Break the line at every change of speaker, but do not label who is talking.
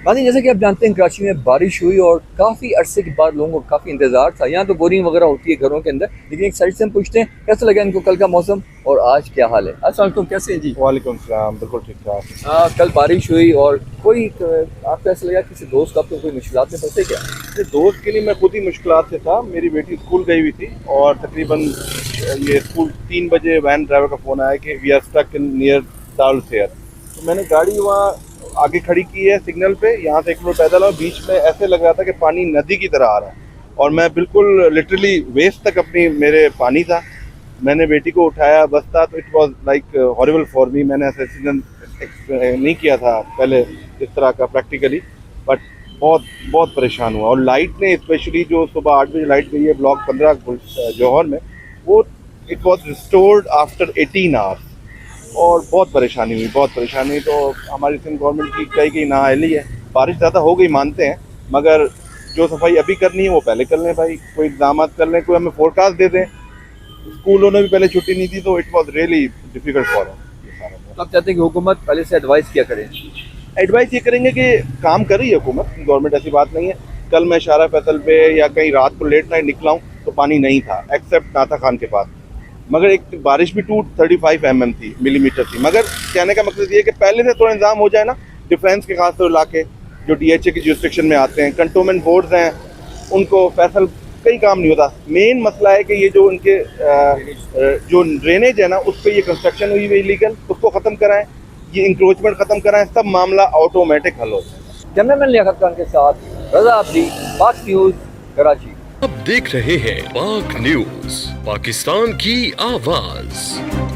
मानी जैसे कि आप जानते हैं कराची में बारिश हुई और काफ़ी अरसे के बाद लोगों को काफ़ी इंतज़ार था। यहाँ तो बोरिंग वगैरह होती है घरों के अंदर, लेकिन एक साइड से हम पूछते हैं कैसा लगा इनको कल का मौसम और आज क्या हाल है। अस्सलाम वालेकुम, कैसे हैं जी?
वालेकुम सलाम, बिल्कुल ठीक ठाक।
कल बारिश हुई और कोई आपको ऐसा लगा किसी दोस्त आपको कोई मुश्किलात में फंसे क्या?
मेरे दोस्त के लिए मैं खुद ही मुश्किलात से था। मेरी बेटी स्कूल गई हुई थी और तकरीबन ये स्कूल 3 बजे वैन ड्राइवर का फ़ोन आया कि we are stuck in near दारुल फेयर। तो मैंने गाड़ी वहाँ आगे खड़ी की है सिग्नल पे, यहाँ से 1 किलोमीटर पैदल, और बीच में ऐसे लग रहा था कि पानी नदी की तरह आ रहा है और मैं बिल्कुल लिटरली वेस्ट तक अपनी मेरे पानी था। मैंने बेटी को उठाया, बस था, तो it was like horrible for me. मैंने ऐसा सीजन नहीं किया था पहले इस तरह का प्रैक्टिकली, बट बहुत बहुत परेशान हुआ। और लाइट ने स्पेशली जो सुबह 8 बजे लाइट गई है ब्लॉक 15 जौहर में, वो it was restored after 18 hours और बहुत परेशानी हुई, बहुत परेशानी। तो हमारी सिंध गवर्नमेंट की कई नाअहली है। बारिश ज़्यादा हो गई मानते हैं, मगर जो सफाई अभी करनी है वो पहले कर लें भाई, कोई इक़दाम कर लें, कोई हमें फोरकास्ट दे दें। स्कूलों ने भी पहले छुट्टी नहीं दी, तो it was really difficult for us.
तो आप चाहते हैं कि हुकूमत पहले से एडवाइस किया करें?
एडवाइस ये करेंगे कि काम कर रही है हुकूमत, गवर्नमेंट, ऐसी बात नहीं है। कल मैं शारा फैसल पे या कहीं रात को लेट नाइट निकला हूँ तो पानी नहीं था एक्सेप्ट नाता खान के पास, मगर एक बारिश भी 235 थी, मिलीमीटर थी। मगर कहने का मकसद ये है कि पहले से थोड़ा इंतजाम हो जाए ना, डिफेंस के खास तौर इलाके जो DHA की जुरिस्डिक्शन में आते हैं, कंटोनमेंट बोर्ड्स हैं, उनको फैसल कई काम नहीं होता। मेन मसला है कि ये जो इनके जो ड्रेनेज है ना, उस पर ये कंस्ट्रक्शन हुई हुई इलीगल, उसको ख़त्म कराएं, ये इंक्रोचमेंट ख़त्म कराएं, सब मामला ऑटोमेटिक हल हो जाए।
कैमरामैन लियाकत खान के साथ रजा अब्दी, पाक न्यूज़, कराची।
आप देख रहे हैं पाक न्यूज, पाकिस्तान की आवाज।